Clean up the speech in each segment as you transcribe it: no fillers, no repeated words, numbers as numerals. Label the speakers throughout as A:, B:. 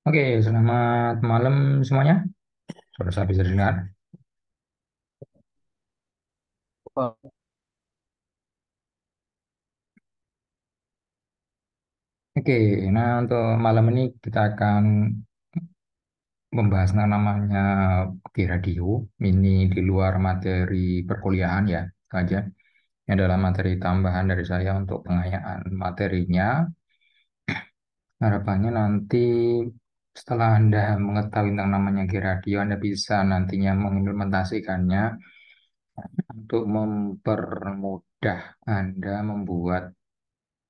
A: Oke, selamat malam semuanya. Suara saya bisa dengar. Oke, nah untuk malam ini kita akan membahas yang namanya di radio. Ini di luar materi perkuliahan ya, saja. Ini adalah materi tambahan dari saya untuk pengayaan materinya. Harapannya nanti setelah Anda mengetahui tentang namanya di radio, Anda bisa nantinya mengimplementasikannya untuk mempermudah Anda membuat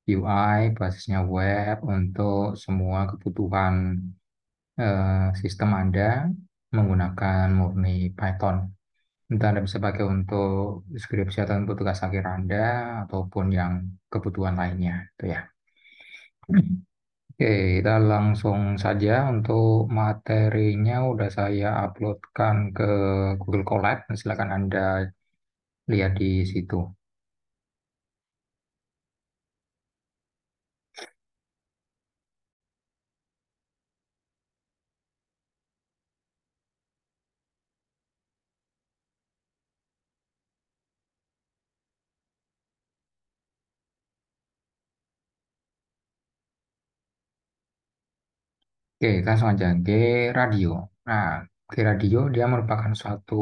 A: UI basisnya web untuk semua kebutuhan sistem Anda menggunakan murni Python. Entah Anda bisa pakai untuk skripsi atau untuk tugas akhir Anda ataupun yang kebutuhan lainnya, itu ya. Oke, kita langsung saja untuk materinya udah saya uploadkan ke Google Colab. Silakan Anda lihat di situ. Oke, kita langsung aja. G radio. Nah, G radio dia merupakan suatu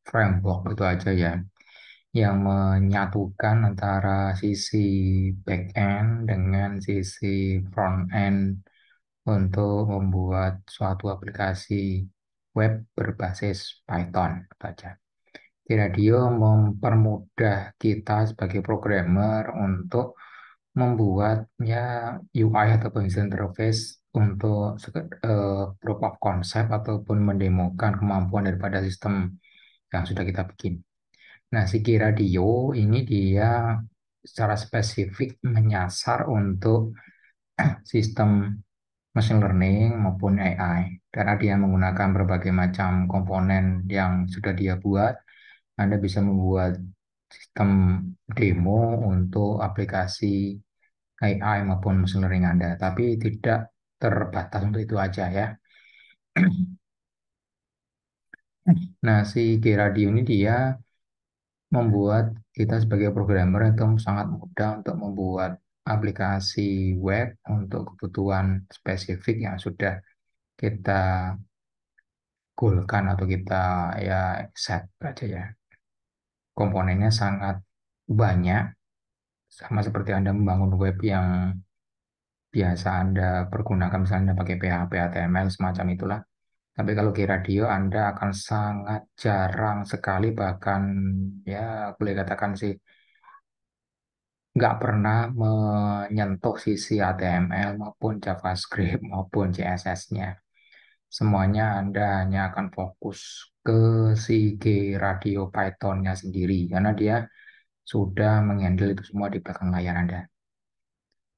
A: framework itu aja ya, yang menyatukan antara sisi back end dengan sisi front end untuk membuat suatu aplikasi web berbasis Python itu aja. G radio mempermudah kita sebagai programmer untuk membuatnya UI ataupun user interface untuk proof of concept ataupun mendemokan kemampuan daripada sistem yang sudah kita bikin. Nah, Sigi Radio ini dia secara spesifik menyasar untuk sistem machine learning maupun AI karena dia menggunakan berbagai macam komponen yang sudah dia buat. Anda bisa membuat sistem demo untuk aplikasi AI maupun mesin learning Anda, tapi tidak terbatas untuk itu aja ya. Nah, si G-Radio ini dia membuat kita sebagai programmer itu sangat mudah untuk membuat aplikasi web untuk kebutuhan spesifik yang sudah kita goalkan atau kita ya set aja ya. Komponennya sangat banyak, sama seperti Anda membangun web yang biasa Anda pergunakan, misalnya Anda pakai PHP, HTML, semacam itulah. Tapi kalau di radio Anda akan sangat jarang sekali, bahkan ya boleh katakan sih nggak pernah menyentuh sisi HTML maupun JavaScript maupun CSS-nya. Semuanya Anda hanya akan fokus ke si G Radio Python-nya sendiri karena dia sudah menghandle itu semua di belakang layar Anda.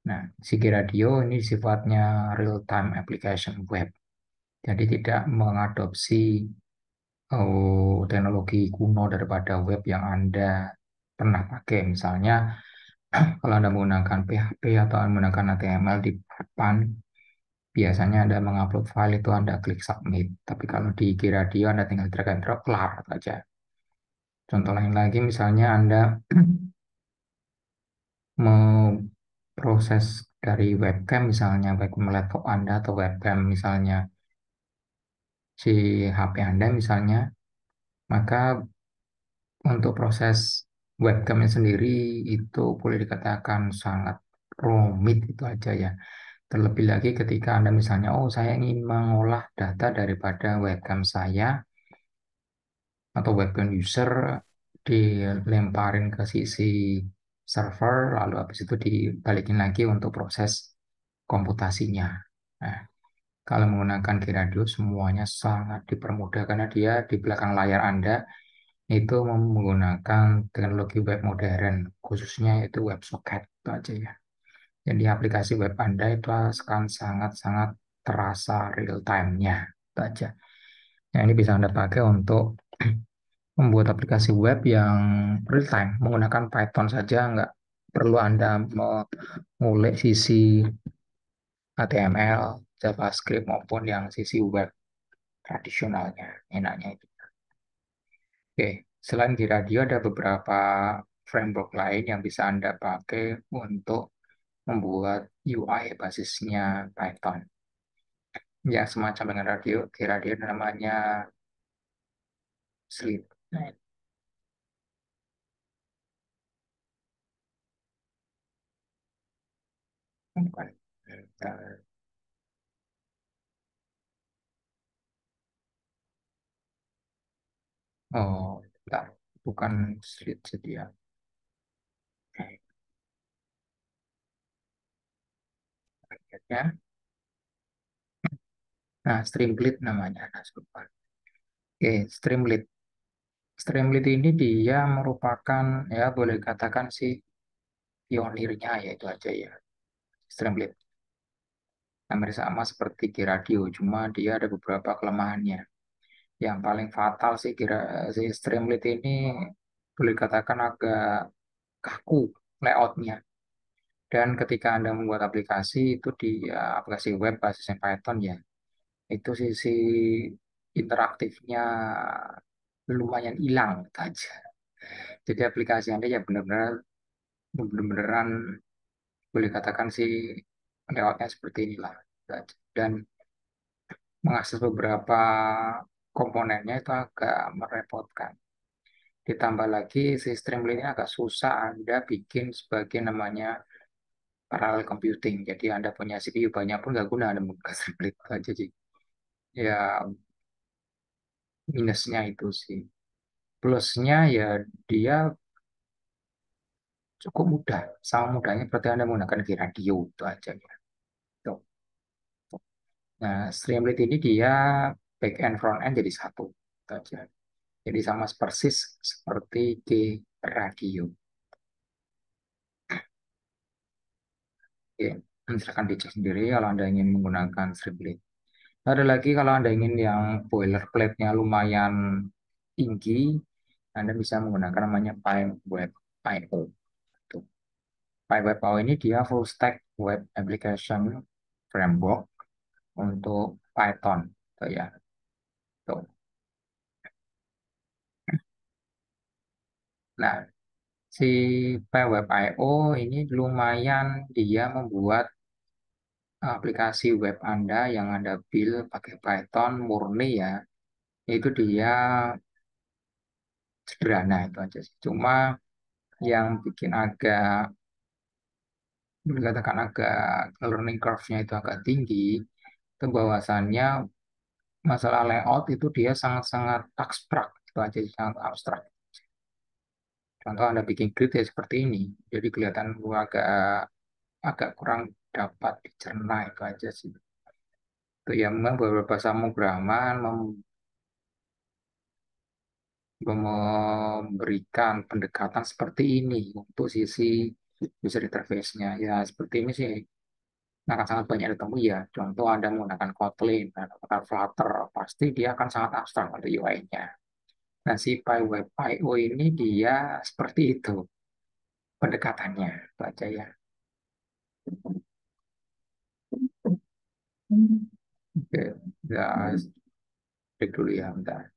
A: Nah, si G Radio ini sifatnya real-time application web. Jadi tidak mengadopsi teknologi kuno daripada web yang Anda pernah pakai. Misalnya, kalau Anda menggunakan PHP atau menggunakan HTML di depan, biasanya Anda mengupload file itu Anda klik submit. Tapi kalau di Giradio Anda tinggal drag and drop, kelar saja. Contoh lain lagi, misalnya Anda mau proses dari webcam, misalnya webcam laptop Anda atau webcam misalnya si HP Anda misalnya, maka untuk proses webcamnya sendiri itu boleh dikatakan sangat rumit itu aja ya. Terlebih lagi ketika Anda misalnya, oh saya ingin mengolah data daripada webcam saya atau webcam user dilemparin ke sisi server, lalu habis itu dibalikin lagi untuk proses komputasinya. Nah, kalau menggunakan Geradio semuanya sangat dipermudah karena dia di belakang layar Anda itu menggunakan teknologi web modern, khususnya itu WebSocket itu aja ya. Jadi aplikasi web Anda itu akan sangat-sangat terasa real time-nya itu aja. Nah, ini bisa Anda pakai untuk membuat aplikasi web yang real time menggunakan Python saja, nggak perlu Anda mengulik sisi HTML, JavaScript maupun yang sisi web tradisionalnya, enaknya itu. Oke, selain di radio ada beberapa framework lain yang bisa Anda pakai untuk membuat UI basisnya Python. Ya, semacam dengan radio, di radio namanya Slit. Nah, bukan. Bentar. Oh, bentar. Bukan Slit sedia. Ya. Nah, Streamlit namanya. Nah, sebentar. Oke, Streamlit. Streamlit ini dia merupakan, ya boleh katakan sih, pionirnya ya itu aja ya. Streamlit. Hampir sama seperti di radio, cuma dia ada beberapa kelemahannya. Yang paling fatal sih kira si Streamlit ini boleh katakan agak kaku layoutnya. Dan ketika Anda membuat aplikasi itu di aplikasi web basisnya Python ya, itu sisi interaktifnya lumayan hilang gitu aja. Jadi aplikasi Anda ya benar-beneran boleh katakan sih layoutnya seperti inilah gitu aja. Dan mengakses beberapa komponennya itu agak merepotkan. Ditambah lagi sistem ini agak susah Anda bikin sebagai namanya parallel computing. Jadi Anda punya CPU banyak pun nggak guna Anda menggunakan streamlit aja sih. Ya minusnya itu sih. Plusnya ya dia cukup mudah. Sama mudahnya seperti Anda menggunakan di radio itu aja ya. Tuh. Nah, Streamlit ini dia back end front end jadi satu. Itu aja. Jadi sama persis seperti di radio. Oke, silakan dicek sendiri kalau Anda ingin menggunakan Streamlit. Ada lagi kalau Anda ingin yang boilerplate-nya lumayan tinggi, Anda bisa menggunakan namanya PyWeb.io. Tuh. PyWeb.io ini dia full stack web application framework untuk Python. Tuh ya. Tuh. Nah, si PyWeb.io ini lumayan dia membuat aplikasi web Anda yang Anda build pakai Python murni ya. Itu dia sederhana itu aja sih. Cuma yang bikin agak dikatakan agak learning curve-nya itu agak tinggi, itu bahwasannya masalah layout itu dia sangat-sangat abstrak, itu aja sih, sangat abstrak. Contoh Anda bikin grid ya seperti ini, jadi kelihatan agak agak kurang dapat dicerna itu aja sih. Itu ya memang beberapa pemrograman memberikan pendekatan seperti ini untuk sisi user interface-nya. Ya seperti ini sih akan sangat banyak ditemui ya. Contoh Anda menggunakan Kotlin, atau Flutter, pasti dia akan sangat abstrak untuk UI-nya. Nah, si PyWeb.io ini dia seperti itu pendekatannya. Itu aja ya. Oke, ya, break dulu ya, bentar.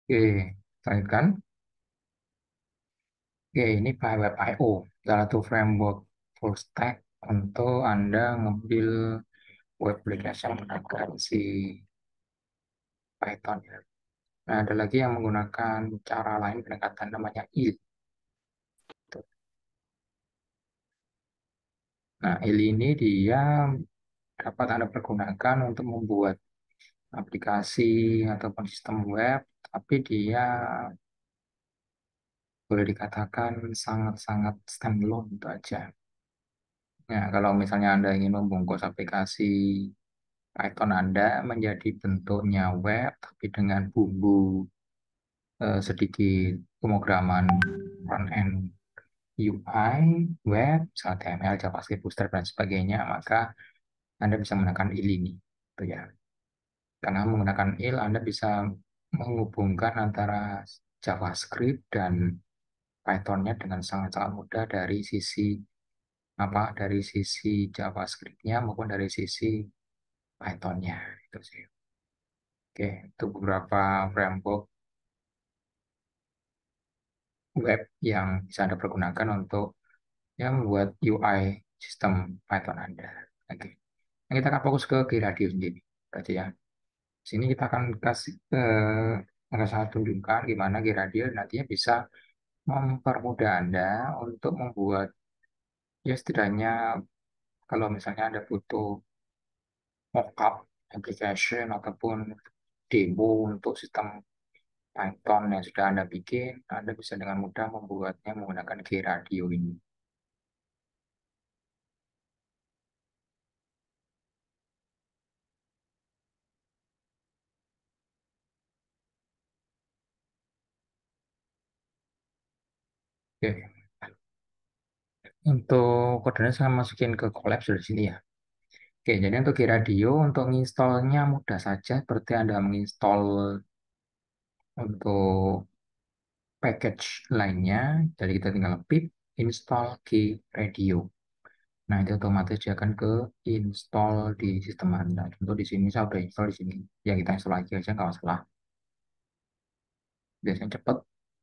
A: Oke, lanjutkan. Oke, ini pakai Web I/O, salah satu framework full stack untuk Anda nge-build web application menggunakan si Python ya. Nah, ada lagi yang menggunakan cara lain pendekatan namanya IL. Nah, IL ini dia dapat Anda pergunakan untuk membuat aplikasi ataupun sistem web, tapi dia boleh dikatakan sangat-sangat standalone itu aja. Nah, kalau misalnya Anda ingin membungkus aplikasi Python Anda menjadi bentuknya web, tapi dengan bumbu sedikit pemrograman front-end UI, web, misalnya HTML, JavaScript, Bootstrap, dan sebagainya, maka Anda bisa menggunakan IL ini. Gitu ya. Karena menggunakan IL, Anda bisa menghubungkan antara JavaScript dan Python-nya dengan sangat-sangat mudah dari sisi dari sisi JavaScript-nya maupun dari sisi Python-nya. Itu sih. Oke, itu beberapa framework web yang bisa Anda pergunakan untuk membuat UI sistem Python Anda. Oke. Nah, kita akan fokus ke Gradio sendiri. Berarti ya. Sini kita akan kasih akan sangat tunjukkan gimana Gradio nantinya bisa mempermudah Anda untuk membuat ya setidaknya kalau misalnya Anda butuh mockup application ataupun demo untuk sistem Python yang sudah Anda bikin, Anda bisa dengan mudah membuatnya menggunakan Gradio ini. Oke. Untuk kodenya saya masukin ke Collabs di sini ya. Oke, jadi untuk Gradio, untuk menginstalnya mudah saja seperti Anda menginstal untuk package lainnya. Jadi kita tinggal pip install Gradio. Nah, itu otomatis dia akan ke install di sistem Anda. Contoh di sini saya udah install di sini. Ya kita install lagi aja nggak masalah. Biasanya cepet,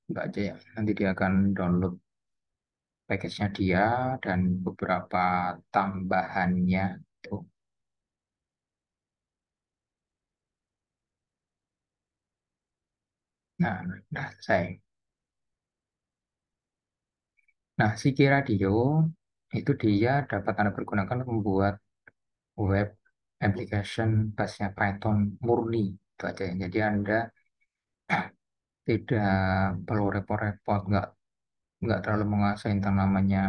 A: nggak aja ya. Nanti dia akan download package-nya dia dan beberapa tambahannya. Tuh. Nah, saya. Nah, si Radio itu dia dapat Anda pergunakan untuk membuat web application bahasa Python murni. Itu aja ya. Jadi Anda tidak perlu repot-repot, nggak terlalu menguasai tentang namanya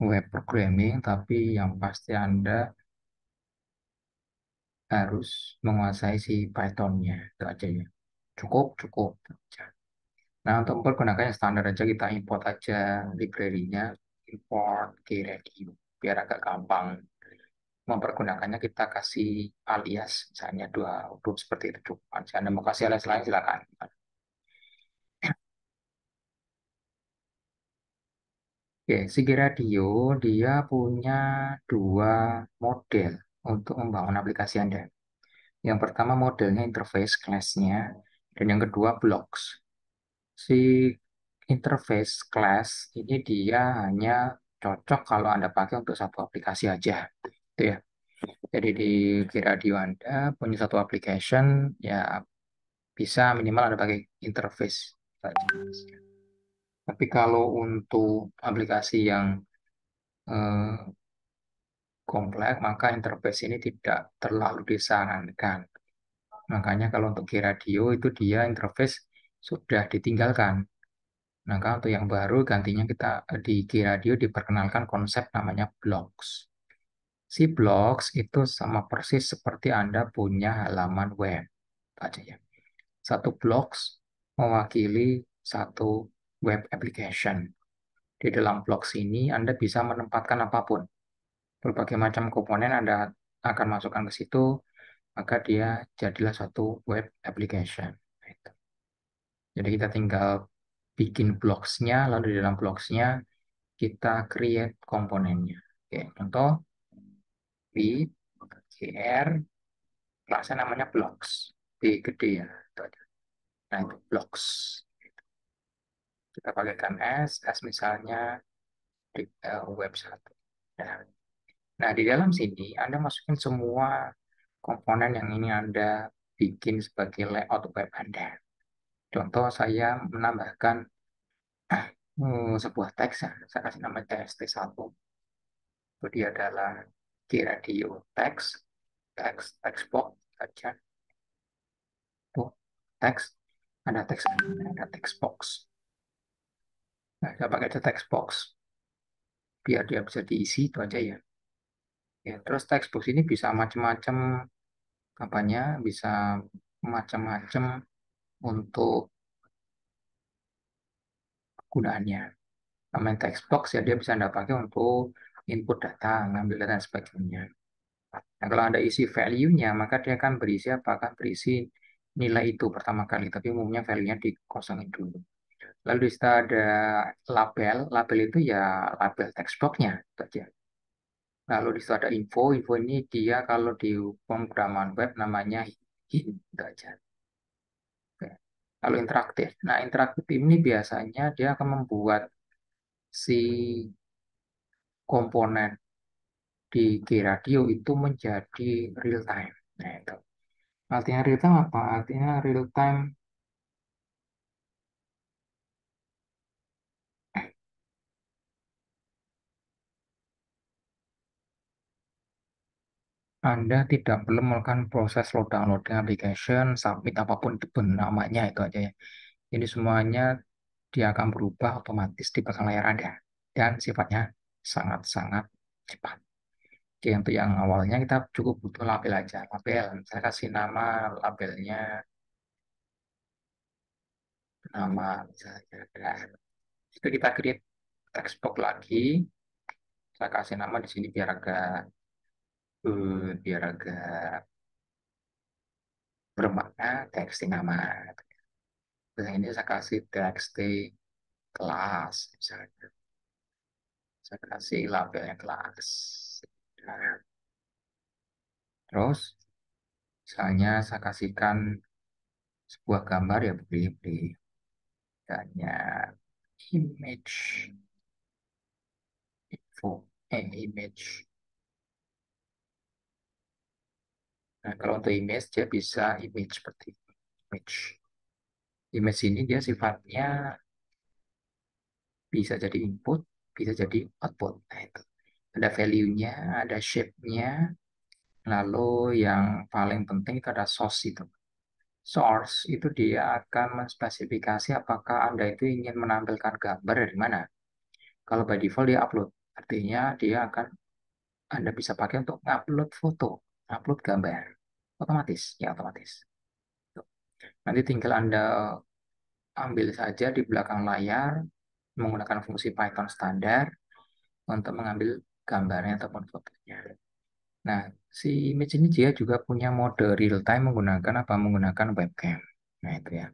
A: web programming, tapi yang pasti Anda harus menguasai si Python-nya. Itu aja ya. Cukup, cukup. Itu aja. Nah, untuk mempergunakan yang standar aja kita import aja library-nya, import KRadio, biar agak gampang. Mempergunakannya kita kasih alias, misalnya dua huruf seperti itu cukup. Jika Anda mau kasih alias lain, silakan. Oke, Sigi Radio dia punya dua model untuk membangun aplikasi Anda. Yang pertama modelnya interface class-nya, dan yang kedua blocks. Si interface class ini dia hanya cocok kalau Anda pakai untuk satu aplikasi aja. Itu ya. Jadi di radio Anda punya satu application, ya bisa minimal Anda pakai interface saja. Tapi kalau untuk aplikasi yang eh, kompleks, maka interface ini tidak terlalu disarankan. Makanya kalau untuk radio itu dia interface sudah ditinggalkan. Nah, kalau untuk yang baru gantinya kita di radio diperkenalkan konsep namanya blocks. Si blocks itu sama persis seperti Anda punya halaman web aja ya. Satu blocks mewakili satu web application. Di dalam blocks ini Anda bisa menempatkan apapun. Berbagai macam komponen Anda akan masukkan ke situ, maka dia jadilah satu web application. Jadi kita tinggal bikin blocks-nya, lalu di dalam blocks-nya kita create komponennya. Oke, contoh bit gr, kelasnya namanya blocks, B gede ya. Itu aja. Nah, itu blocks. Kita pakaikan S misalnya di web satu. Nah, nah, di dalam sini Anda masukin semua komponen yang ini Anda bikin sebagai layout web Anda. Contoh saya menambahkan sebuah teks, ya. Saya kasih nama txt1. Itu dia adalah Kiradio teks, teks box saja. Tuh, teks, ada teks box. Nah, saya pakai aja teks box biar dia bisa diisi itu aja ya. Ya, terus teks box ini bisa macam-macam apanya, bisa macam-macam untuk gunaannya. Namanya text box ya dia bisa Anda pakai untuk input data, ngambil data dan sebagainya. Nah, kalau Anda isi value-nya, maka dia akan berisi apa? Akan berisi nilai itu pertama kali, tapi umumnya value-nya dikosongin dulu. Lalu di situ ada label, label itu ya label text box-nya, itu aja. Lalu di situ ada info, info ini dia kalau di pemrograman web namanya hint, itu aja. Oke. Lalu interaktif. Nah, interaktif ini biasanya dia akan membuat si komponen di G-Radio itu menjadi real time. Nah, itu. Artinya real time apa? Artinya real time Anda tidak perlu melakukan proses loading application, submit apapun itu pun namanya itu aja ya. Jadi semuanya dia akan berubah otomatis di belakang layar Anda dan sifatnya sangat-sangat cepat. Oke, untuk yang awalnya kita cukup butuh label aja. Label, saya kasih nama labelnya nama misalnya. Nah, itu kita create text box lagi. Saya kasih nama di sini biar agak bermakna txt nama. Nah, ini saya kasih txt kelas misalnya. Saya kasih labelnya kelas. Nah, terus misalnya saya kasihkan sebuah gambar ya beri hanya image info image. Nah, kalau untuk image dia bisa image seperti image. Image ini dia sifatnya bisa jadi input, bisa jadi output. Nah, itu. Ada value-nya, ada shape-nya, lalu yang paling penting itu ada source itu. Source itu dia akan menspesifikasi apakah Anda itu ingin menampilkan gambar dari mana. Kalau by default dia upload, artinya dia akan Anda bisa pakai untuk upload foto, upload gambar. Otomatis, ya otomatis. Tuh. Nanti tinggal Anda ambil saja di belakang layar menggunakan fungsi Python standar untuk mengambil gambarnya ataupun fotonya. Nah, si image ini dia juga punya mode real time menggunakan apa? Menggunakan webcam. Nah, itu ya.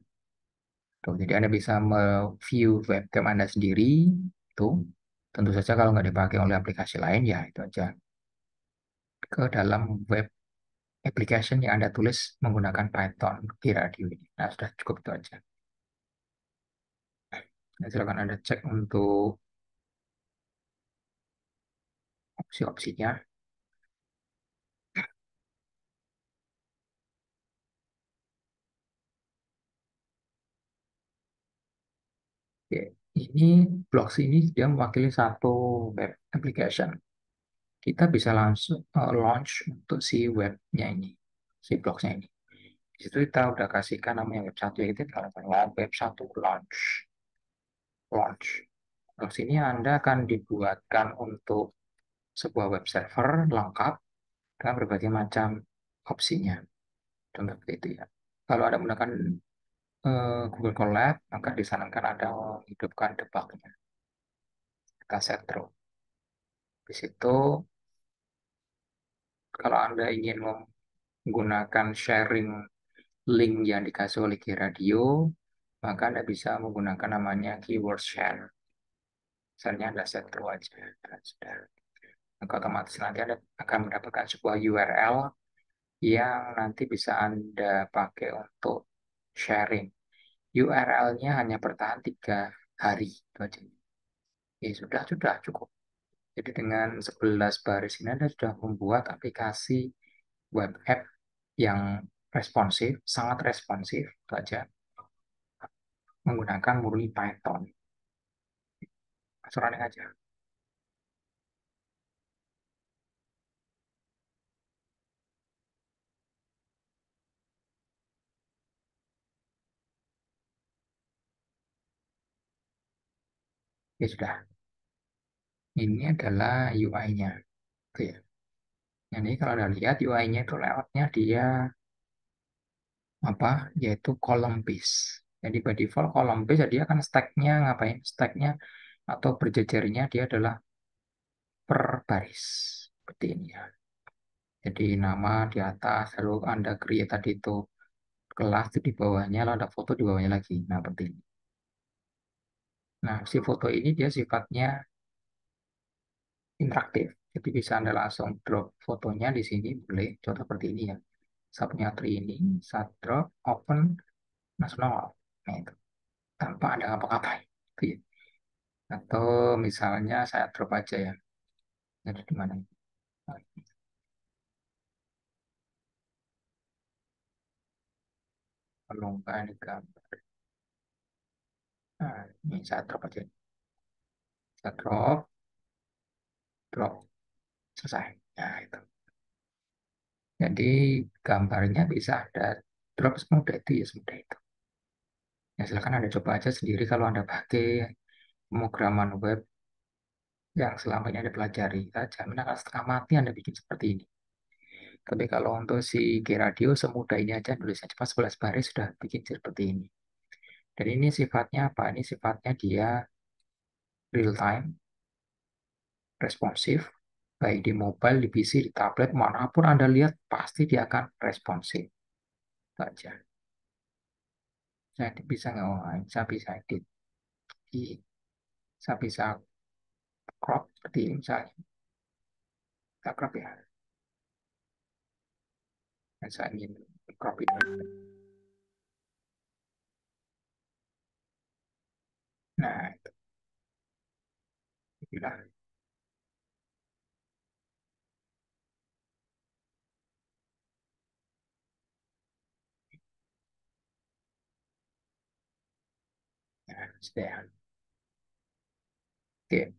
A: Tuh, jadi Anda bisa view webcam Anda sendiri. Tuh, tentu saja kalau nggak dipakai oleh aplikasi lain, ya itu aja. Ke dalam web application yang Anda tulis menggunakan Python di radio ini. Nah, sudah cukup itu aja. Nah, silakan Anda cek untuk opsi-opsinya. Oke, ini Blocks ini dia mewakili satu web application. Kita bisa langsung launch untuk si webnya ini, si Blocks-nya ini. Di situ kita udah kasihkan namanya web satu, ya kita kalau web satu launch. Launch. Terus ini Anda akan dibuatkan untuk sebuah web server lengkap dengan berbagai macam opsinya. Contoh seperti itu ya. Kalau Anda menggunakan Google Colab, maka disarankan Anda menghidupkan debugnya. Kita set terus. Di situ, kalau Anda ingin menggunakan sharing link yang dikasih oleh G-Radio, maka Anda bisa menggunakan namanya keyword share. Misalnya Anda set true aja. Nah, sudah. Maka otomatis nanti Anda akan mendapatkan sebuah URL yang nanti bisa Anda pakai untuk sharing. URL-nya hanya bertahan 3 hari. Itu aja. Ya sudah cukup. Jadi dengan 11 baris ini Anda sudah membuat aplikasi web app yang responsif, sangat responsif, itu aja, menggunakan murni Python. Langsung running aja. Ya sudah, ini adalah UI-nya. Oke ya. Jadi kalau Anda lihat UI-nya itu layout-nya dia apa? Yaitu column based. Jadi by default column based, jadi dia kan stack-nya ngapain? Stack-nya atau berjejernya dia adalah per baris. Seperti ini ya. Jadi nama di atas, lalu Anda create tadi itu kelas itu di bawahnya, lalu ada foto di bawahnya lagi. Nah, seperti ini. Nah, si foto ini dia sifatnya interaktif. Jadi bisa Anda langsung drop fotonya di sini, boleh. Contoh seperti ini ya. Saya punya tree ini, saya drop, open, langsung nongol. Nah, itu. Tanpa ada ngapa-ngapain. Gitu ya. Atau misalnya saya drop aja ya. Jadi di mana? Nah, perlombaan di gambar. Nah, ini saya drop aja. Saya drop, selesai. Nah, itu. Jadi gambarnya bisa Anda drop semudah itu ya, semudah itu. Ya silakan Anda coba aja sendiri kalau Anda pakai pemrograman web yang selama ini Anda pelajari. Saya jamin akan setengah mati Anda bikin seperti ini. Tapi kalau untuk si G-Radio semudah ini aja, nulisnya cepat 11 baris sudah bikin seperti ini. Dan ini sifatnya apa? Ini sifatnya dia real time, responsif, baik di mobile, di PC, di tablet, manapun Anda lihat pasti dia akan responsif. Itu aja. Saya bisa nggak? Saya bisa edit. Saya bisa crop seperti ini misalnya. Kita crop ya. Saya ingin crop itu. Nah, itu bilang. Nah, sudah. Oke.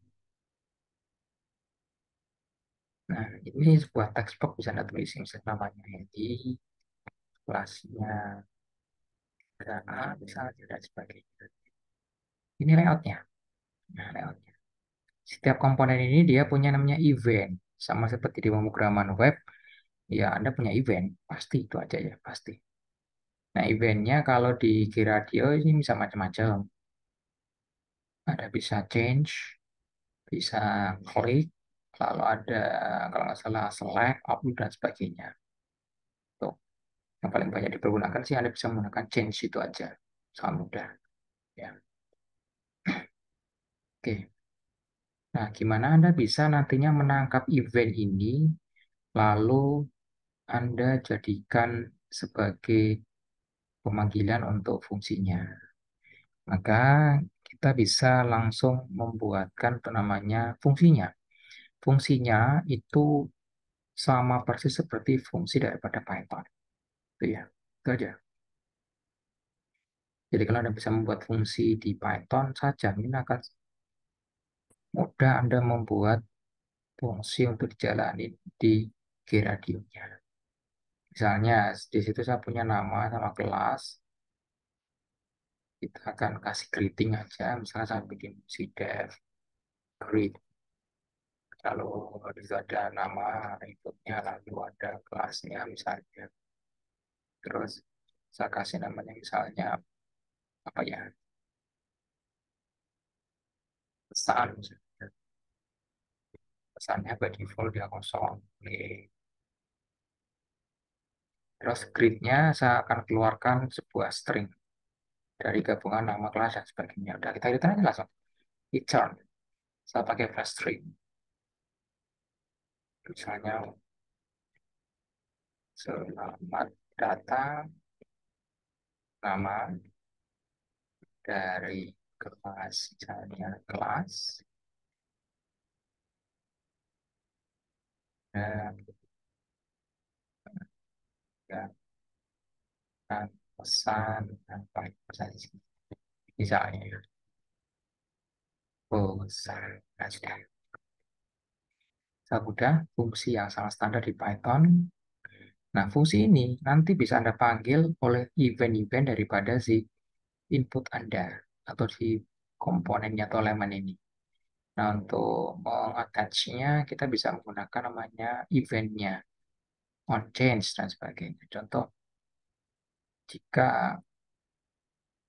A: Nah, ini sebuah textbook bisa Anda tulis misalnya namanya di kelasnya A, misalnya dan sebagainya. Ini layoutnya. Nah, layoutnya. Setiap komponen ini dia punya namanya event. Sama seperti di pemrograman web, ya Anda punya event. Pasti itu aja ya, pasti. Nah, eventnya kalau di G-Radio ini bisa macam-macam. Ada bisa change, bisa klik, lalu ada kalau nggak salah select, upload, dan sebagainya. Tuh. Yang paling banyak dipergunakan sih Anda bisa menggunakan change itu aja. Sangat mudah. Ya. Oke. Nah, gimana Anda bisa nantinya menangkap event ini, lalu Anda jadikan sebagai pemanggilan untuk fungsinya. Maka kita bisa langsung membuatkan itu namanya fungsinya. Fungsinya itu sama persis seperti fungsi daripada Python. Itu ya. Itu aja. Jadi kalau Anda bisa membuat fungsi di Python, saya jamin akan mudah Anda membuat fungsi untuk dijalani di G-radionya. Misalnya, di situ saya punya nama sama kelas, kita akan kasih greeting aja. Misalnya saya bikin si dev, greet, lalu di situ ada nama inputnya, lalu ada kelasnya misalnya. Terus saya kasih namanya misalnya apa ya, pesan. Misalnya. Pesannya by default dia kosong. Oke. Terus greet-nya saya akan keluarkan sebuah string dari gabungan nama kelas dan sebagainya. Udah kita lihat aja langsung. Return. Saya pakai flash string. Misalnya selamat datang nama dari kelas, misalnya kelas, dan dan, dan pesan apa pesan di sini. Misalnya pesan. Nah, sudah fungsi yang sangat standar di Python. Nah, fungsi ini nanti bisa Anda panggil oleh event-event daripada si input Anda atau si komponennya atau elemen ini. Nah, untuk mengattach-nya kita bisa menggunakan namanya event-nya, on change dan sebagainya. Contoh, jika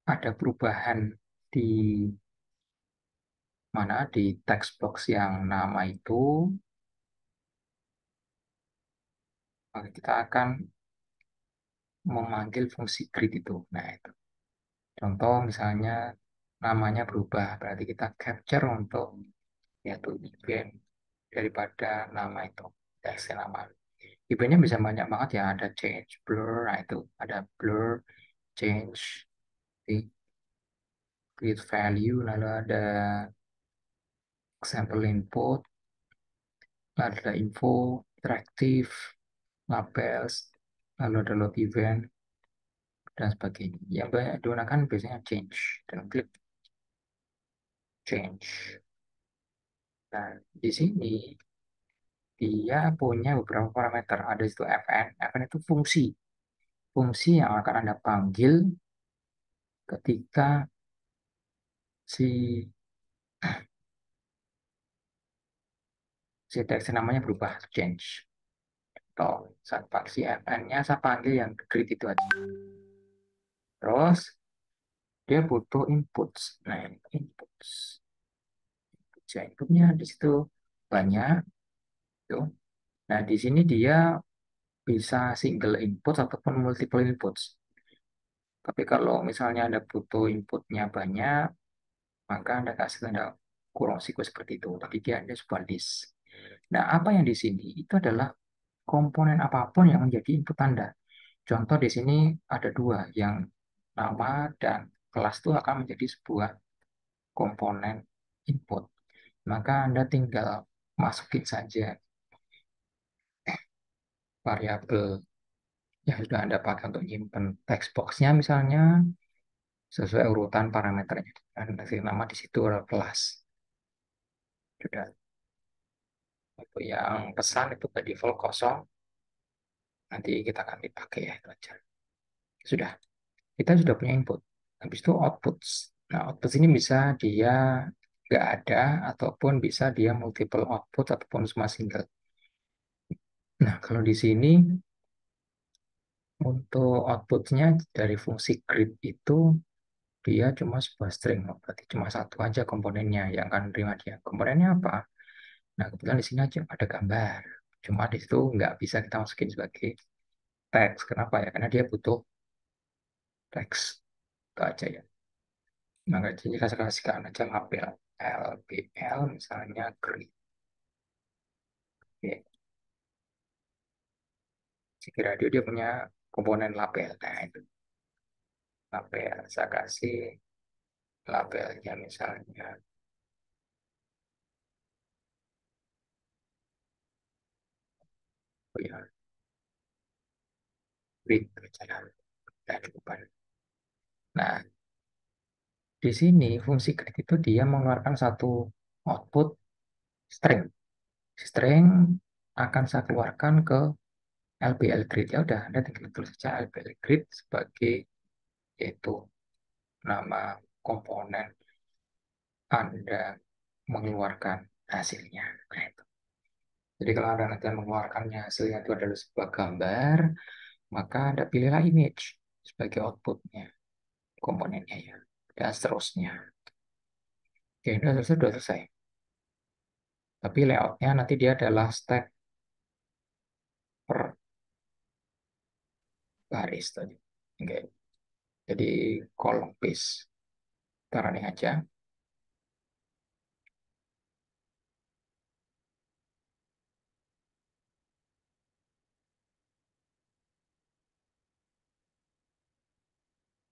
A: ada perubahan di mana di text box yang nama itu, maka kita akan memanggil fungsi greet itu. Nah, itu. Contoh misalnya namanya berubah, berarti kita capture untuk yaitu event daripada nama itu, text nama. Eventnya bisa banyak banget ya, ada change, blur, nah itu ada blur, change, create value, lalu ada example input, lalu ada info, interactive, labels, lalu ada load event, dan sebagainya. Yang banyak digunakan biasanya change, dan klik change. Nah, di sini dia punya beberapa parameter. Ada itu fn. Fn itu fungsi. Fungsi yang akan Anda panggil ketika si si teks namanya berubah, change. Atau saat si fn-nya saya panggil yang greet itu aja. Terus dia butuh inputs. Nah, ini inputs. Inputnya di situ banyak. Tuh. Nah, di sini dia bisa single input ataupun multiple inputs. Tapi kalau misalnya Anda butuh inputnya banyak, maka Anda kasih tanda kurung siku seperti itu. Tapi dia ada sebuah list. Nah, apa yang di sini? Itu adalah komponen apapun yang menjadi input Anda. Contoh di sini ada dua, yang nama dan kelas itu akan menjadi sebuah komponen input. Maka Anda tinggal masukin saja variabel yang sudah Anda pakai untuk nyimpen text box-nya misalnya sesuai urutan parameternya. Dan kasih nama di situ adalah kelas. Sudah. Untuk yang pesan itu by default kosong. Nanti kita akan dipakai ya itu aja. Sudah. Kita sudah punya input. Habis itu outputs. Nah, outputs ini bisa dia nggak ada ataupun bisa dia multiple output ataupun semua single. Nah, kalau di sini untuk outputnya dari fungsi greet itu dia cuma sebuah string, berarti cuma satu aja komponennya yang akan menerima dia. Komponennya apa? Nah, kebetulan di sini aja ada gambar. Cuma di situ nggak bisa kita masukin sebagai teks. Kenapa ya? Karena dia butuh teks. Itu aja ya. Maka jadi kita kasihkan aja label LBL misalnya grid. Oke. Jadi radio dia punya komponen label. Nah, itu label. Saya kasih labelnya misalnya. Oh ya, grid. Nah, cukup. Nah, di sini fungsi grid itu dia mengeluarkan satu output string. String akan saya keluarkan ke LBL grid. Ya udah, Anda tinggal tulis saja LBL grid sebagai yaitu nama komponen Anda mengeluarkan hasilnya. Nah, itu. Jadi kalau Anda nanti mengeluarkannya hasilnya itu adalah sebuah gambar, maka Anda pilihlah image sebagai outputnya, komponennya ya, dan seterusnya. Oke, sudah selesai. Tapi layoutnya nanti dia adalah stack per baris tadi. Oke. Jadi kolom paste. Kita running aja.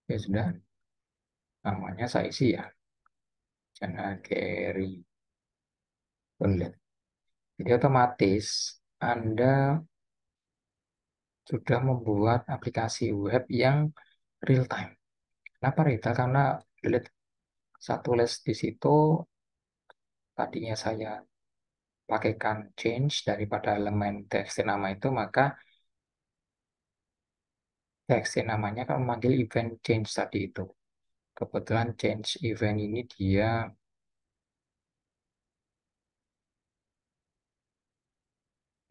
A: Ya sudah. Namanya saya isi ya, Jana Gary. Boleh. Jadi otomatis Anda sudah membuat aplikasi web yang real time. Kenapa real time? Karena lihat satu list di situ tadinya saya pakaikan change daripada elemen txt nama itu, maka txt namanya kan memanggil event change tadi itu. Kebetulan change event ini dia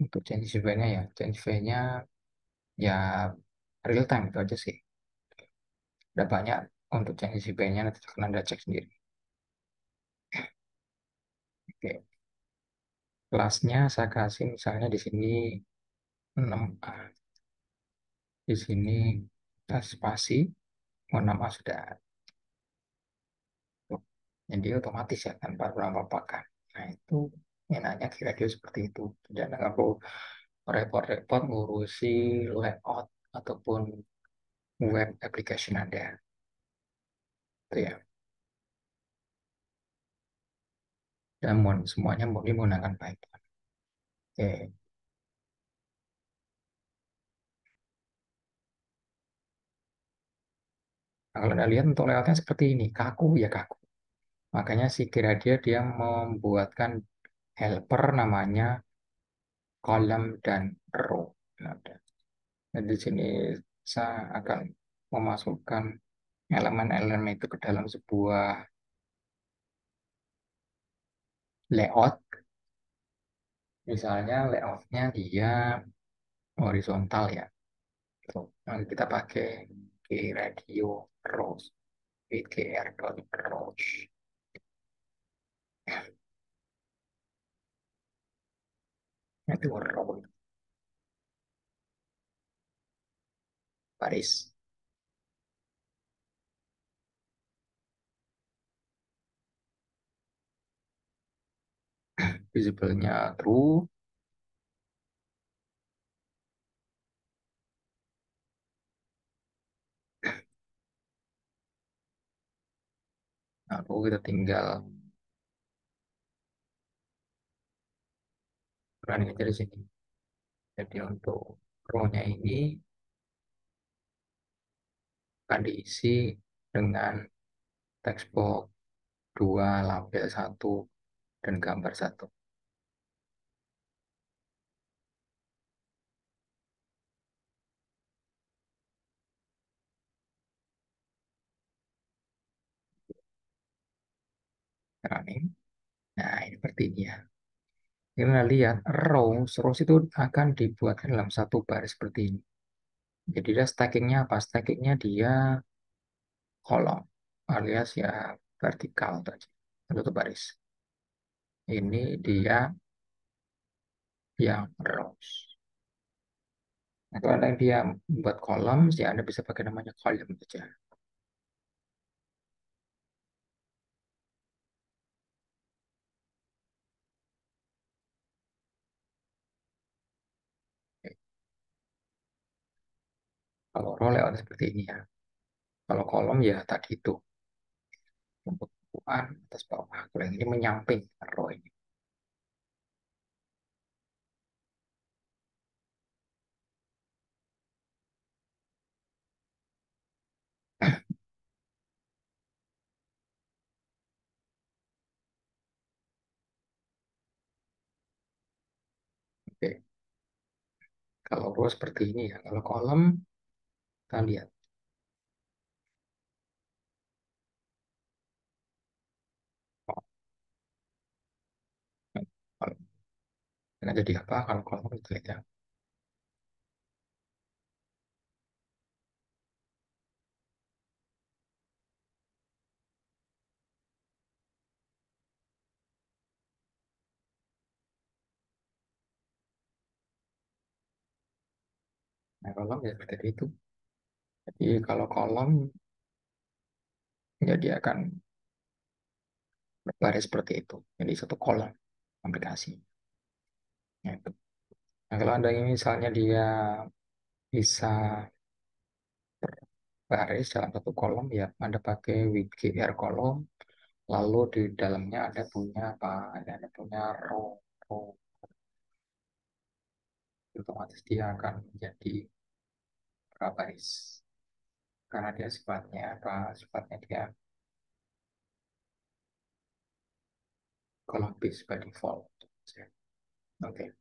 A: untuk change eventnya ya, change eventnya ya real time itu aja sih. Ada banyak untuk change eventnya, nanti kalian Anda cek sendiri. Oke, kelasnya saya kasih misalnya di sini 6A. Di sini spasi, 6A sudah. Jadi otomatis ya tanpa perlu apa-apa. Nah itu enaknya kira-kira seperti itu. Dan nggak perlu repot-repot ngurusi layout ataupun web application Anda. Itu ya. Dan semuanya murni menggunakan Python. Oke. Nah, kalau Anda lihat untuk layoutnya seperti ini, kaku ya kaku. Makanya si kira dia membuatkan helper namanya column dan row. Nah, dan di sini saya akan memasukkan elemen-elemen itu ke dalam sebuah layout. Misalnya layoutnya dia horizontal ya. Tuh, nanti kita pakai radio rows, rows. Itu row baris. Visible-nya true. Lalu kita tinggal running aja di sini. Jadi untuk row-nya ini akan diisi dengan text box 2, label 1, dan gambar 1. Running. Nah, ini seperti ini ya. Kita lihat rows itu akan dibuatkan dalam satu baris seperti ini. Jadi dia stackingnya apa? Stackingnya dia kolom alias ya vertikal tadi. Satu baris. Ini dia yang rows. Nah, kalau ada yang dia buat kolom, ya Anda bisa pakai namanya kolom saja. Oke. Kalau row lewat seperti ini ya. Kalau kolom ya tadi itu pembentukan atas bawah. Kalau yang ini menyamping row ini. Oke. Kalau row seperti ini ya. Kalau kolom kita lihat. Kalau nggak jadi apa kalau kolom kita lihat ya. Nah, kolom ya seperti itu. Jadi kalau kolom ya dia akan berbaris seperti itu. Jadi satu kolom aplikasi. Nah, itu. Nah, kalau Anda ini misalnya dia bisa baris dalam satu kolom ya Anda pakai WGR kolom, lalu di dalamnya ada punya apa? Ada punya row, otomatis dia akan menjadi berbaris karena dia sifatnya apa? Sifatnya dia kolom base by default. Oke.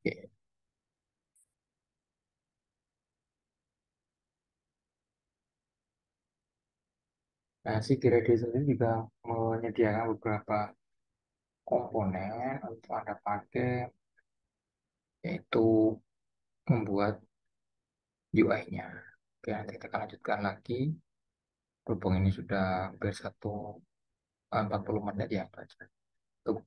A: Oke. Nah, si Grady sendiri juga menyediakan beberapa komponen untuk Anda pakai, yaitu membuat UI-nya. Oke, nanti kita akan lanjutkan lagi. Berhubung ini sudah hampir 40 menit ya, Pak. Tuh.